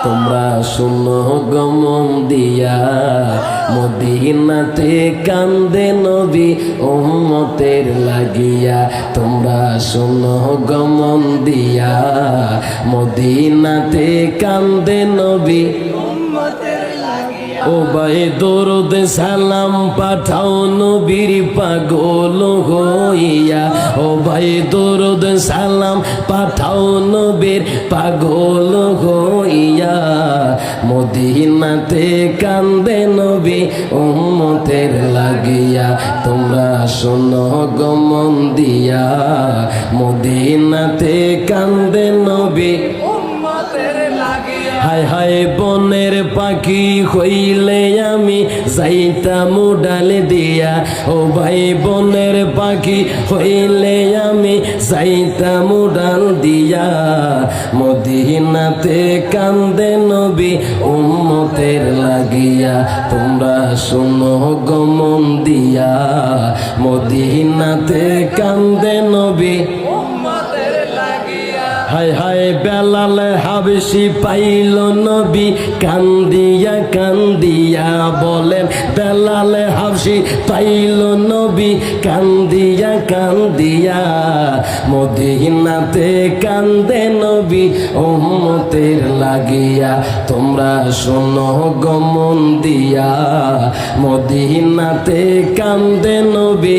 তোমরা শুনো গমন দিয়া মদিনাতে কান্দে নবী উম্মতের লাগিয়া। তোমরা শুনো গমন দিয়া মদিনাতে কান্দে নবী উম্মতের লাগিয়া। ও ভাই দরুদ সালাম পাঠাও নবীর পাগল হইয়া। ও ভাই দরুদ সালাম পাঠাও নবীর পাগল হইয়া। মদিনাতে কান্দে নবী উম্মতের লাগিয়া। তোমরা শোনো গমন দিয়া মদিনাতে কান্দে নবী উম্মতের লাগিয়া। হায় হায় বনের পাখি হইলে আমি যাইতাম ডাল দিয়া। ও ভাই বনের পাখি হইলে আমি যাইতাম ডাল দিয়া। মদিনাতে কান্দে নবী উম্মতের লাগিয়া। তোমরা শোনো গমন দিয়া মদিনাতে কান্দে নবী উম্মতের লাগিয়া। হায় হায় বেলাল হাবশি পাইল নবী কান্দিয়া কান্দিয়া। বলেন বেলাল হাবশি পাইল নবী কান্দিয়া কান্দিয়া। মদিনাতে কান্দে নবী উম্মতের লাগিয়া। তোমরা শোনো গমন দিয়া মদিনাতে কান্দে নবী।